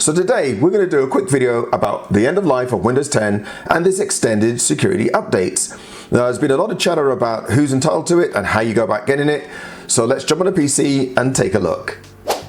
So today we're going to do a quick video about the end of life of Windows 10 and this extended security updates. Now there's been a lot of chatter about who's entitled to it and how you go about getting it. So let's jump on a PC and take a look.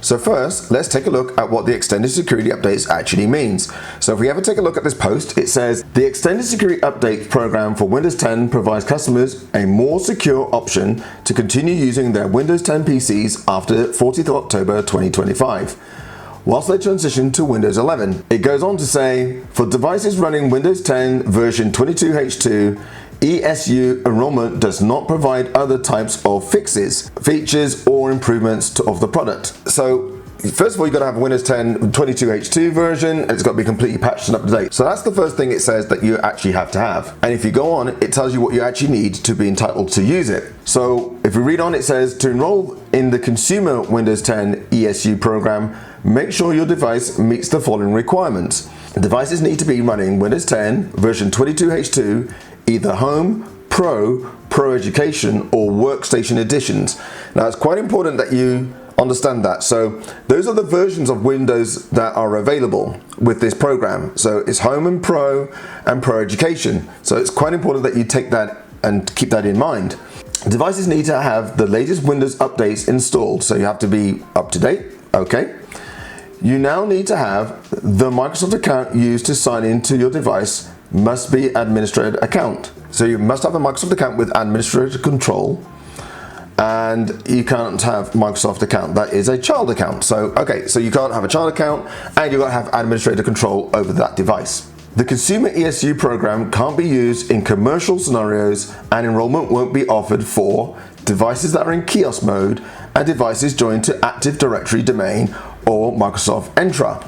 So first, let's take a look at what the extended security updates actually means. So if we ever take a look at this post, it says the extended security update program for Windows 10 provides customers a more secure option to continue using their Windows 10 PCs after 14th October 2025. Whilst they transition to Windows 11. It goes on to say, for devices running Windows 10 version 22H2, ESU enrollment does not provide other types of fixes, features, or improvements of the product. So first of all, you've got to have a Windows 10 22H2 version, and it's got to be completely patched and up to date. So that's the first thing it says that you actually have to have. And if you go on, it tells you what you actually need to be entitled to use it. So if we read on, it says to enroll in the consumer Windows 10 ESU program, make sure your device meets the following requirements. Devices need to be running Windows 10 version 22H2, either Home, Pro, Pro Education, or Workstation editions. Now it's quite important that you understand that. So those are the versions of Windows that are available with this program. So it's Home and Pro Education. So it's quite important that you take that and keep that in mind. Devices need to have the latest Windows updates installed, so you have to be up to date. Okay. You now need to have the Microsoft account used to sign into your device must be administrator account. So you must have a Microsoft account with administrator control, and you can't have Microsoft account that is a child account. So okay, so you can't have a child account and you've got to have administrator control over that device. The consumer ESU program can't be used in commercial scenarios, and enrollment won't be offered for devices that are in kiosk mode and devices joined to Active Directory domain or Microsoft Entra.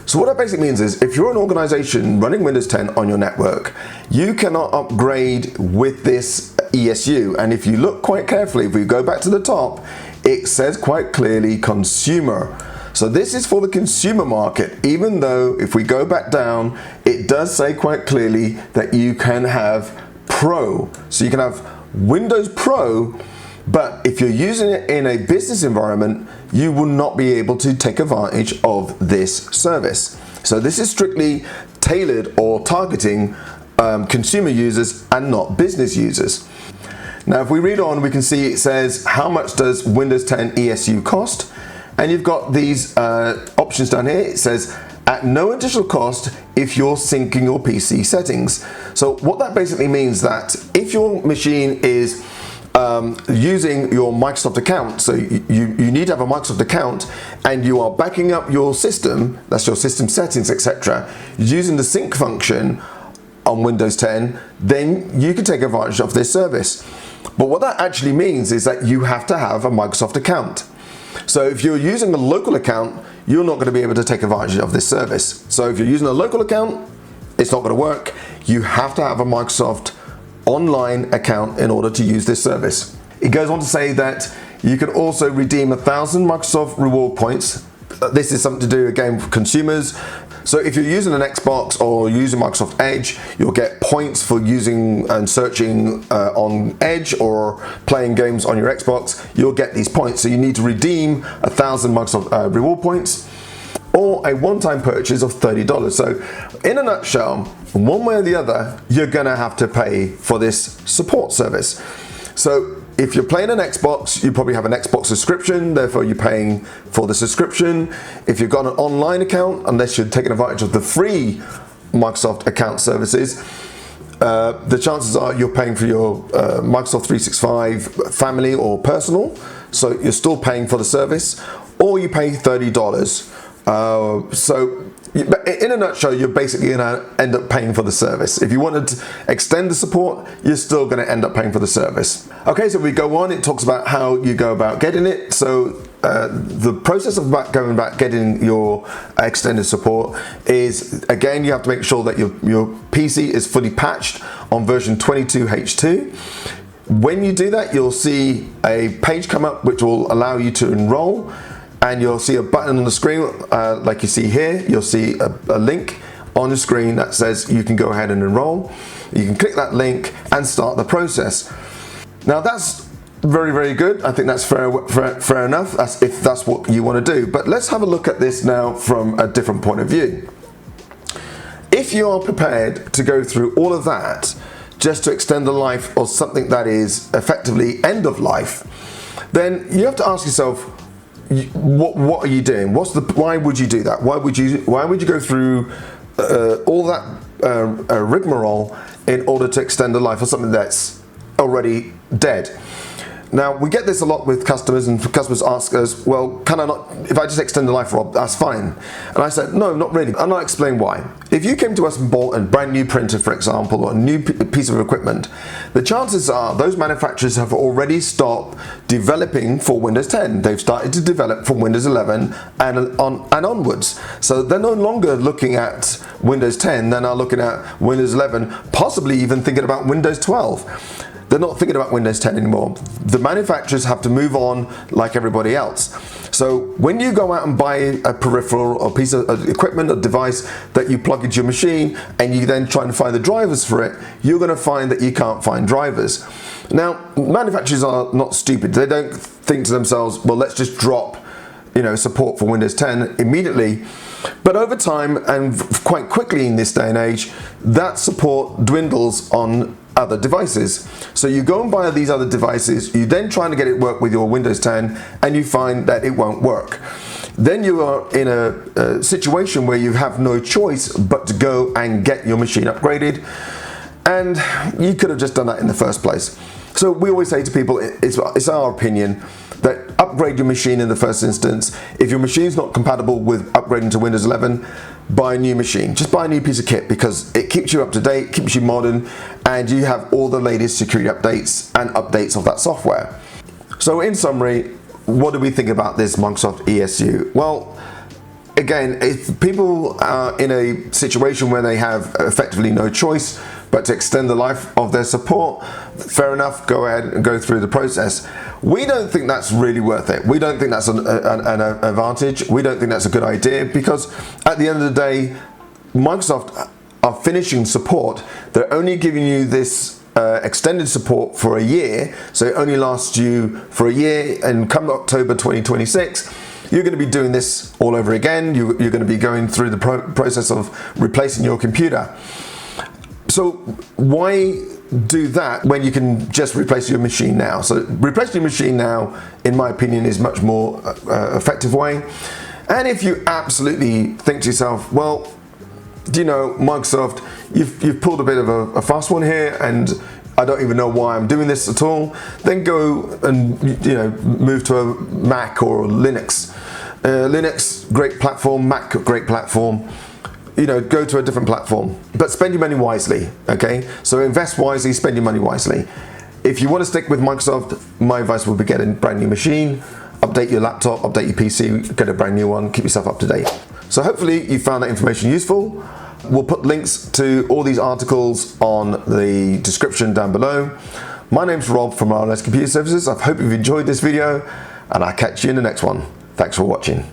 So what that basically means is if you're an organization running Windows 10 on your network, you cannot upgrade with this ESU. And if you look quite carefully, if we go back to the top, it says quite clearly consumer. So this is for the consumer market, even though if we go back down, it does say quite clearly that you can have Pro. So you can have Windows Pro, but if you're using it in a business environment, you will not be able to take advantage of this service. So this is strictly tailored or targeting consumer users and not business users. Now if we read on, we can see it says how much does Windows 10 ESU cost, and you've got these options down here. It says at no additional cost if you're syncing your PC settings. So what that basically means that if your machine is using your Microsoft account, so you need to have a Microsoft account and you are backing up your system, that's your system settings, etc., using the sync function on Windows 10, then you can take advantage of this service. But what that actually means is that you have to have a Microsoft account. So if you're using a local account, you're not going to be able to take advantage of this service. So if you're using a local account, it's not going to work. You have to have a Microsoft online account in order to use this service. It goes on to say that you can also redeem 1,000 Microsoft reward points. This is something to do again for consumers. So if you're using an Xbox or using Microsoft Edge, you'll get points for using and searching on Edge or playing games on your Xbox. You'll get these points. So you need to redeem 1,000 Microsoft reward points or a one-time purchase of $30. So in a nutshell, one way or the other, you're gonna have to pay for this support service. So if you're playing an Xbox, you probably have an Xbox subscription, therefore you're paying for the subscription. If you've got an online account, unless you're taking advantage of the free Microsoft account services, the chances are you're paying for your Microsoft 365 family or personal, so you're still paying for the service, or you pay $30. So in a nutshell, you're basically going to end up paying for the service. If you wanted to extend the support, you're still going to end up paying for the service. Okay, so we go on, it talks about how you go about getting it. So the process of going about getting your extended support is, again, you have to make sure that your PC is fully patched on version 22H2. When you do that, you'll see a page come up which will allow you to enroll. And you'll see a button on the screen like you see here. You'll see a link on the screen that says you can go ahead and enroll. You can click that link and start the process. Now that's very, very good. I think that's fair enough, if that's what you want to do. But let's have a look at this now from a different point of view. If you are prepared to go through all of that just to extend the life of something that is effectively end of life, then you have to ask yourself, what are you doing? Why would you do that? Why would you go through all that rigmarole in order to extend the life of something that's already dead? Now, we get this a lot with customers, and customers ask us, well, can I not, if I just extend the life, Rob, that's fine. And I said, no, not really. And I'll explain why. If you came to us and bought a brand new printer, for example, or a new piece of equipment, the chances are those manufacturers have already stopped developing for Windows 10. They've started to develop for Windows 11 and onwards. So they're no longer looking at Windows 10, they're now looking at Windows 11, possibly even thinking about Windows 12. They're not thinking about Windows 10 anymore. The manufacturers have to move on like everybody else. So when you go out and buy a peripheral or piece of equipment or device that you plug into your machine and you then try and find the drivers for it, you're going to find that you can't find drivers. Now, manufacturers are not stupid. They don't think to themselves, well, let's just drop support for Windows 10 immediately. But over time, and quite quickly in this day and age, that support dwindles on other devices. So you go and buy these other devices, you then try to get it work with your Windows 10, and you find that it won't work. Then you are in a situation where you have no choice but to go and get your machine upgraded, and you could have just done that in the first place. So we always say to people, it's our opinion that upgrade your machine in the first instance. If your machine's not compatible with upgrading to Windows 11, buy a new machine. Just buy a new piece of kit, because it keeps you up to date, keeps you modern, and you have all the latest security updates and updates of that software. So in summary, what do we think about this Microsoft ESU? Well, again, if people are in a situation where they have effectively no choice but to extend the life of their support, fair enough, go ahead and go through the process. We don't think that's really worth it. We don't think that's an advantage. We don't think that's a good idea, because at the end of the day, Microsoft are finishing support. They're only giving you this extended support for a year, so it only lasts you for a year, and come October 2026, you're going to be doing this all over again. You're going to be going through the process of replacing your computer. So why do that when you can just replace your machine now? So replacing your machine now, in my opinion, is much more effective way. And if you absolutely think to yourself, well, do you know, Microsoft, you've pulled a bit of a fast one here, and I don't even know why I'm doing this at all, then go and move to a Mac or Linux. Linux, great platform. Mac, great platform. Go to a different platform, but spend your money wisely, okay? So invest wisely, spend your money wisely. If you want to stick with Microsoft, my advice would be get a brand new machine, update your laptop, update your PC, get a brand new one, keep yourself up to date. So hopefully you found that information useful. We'll put links to all these articles on the description down below. My name's Rob from RLS Computer Services. I hope you've enjoyed this video, and I'll catch you in the next one. Thanks for watching.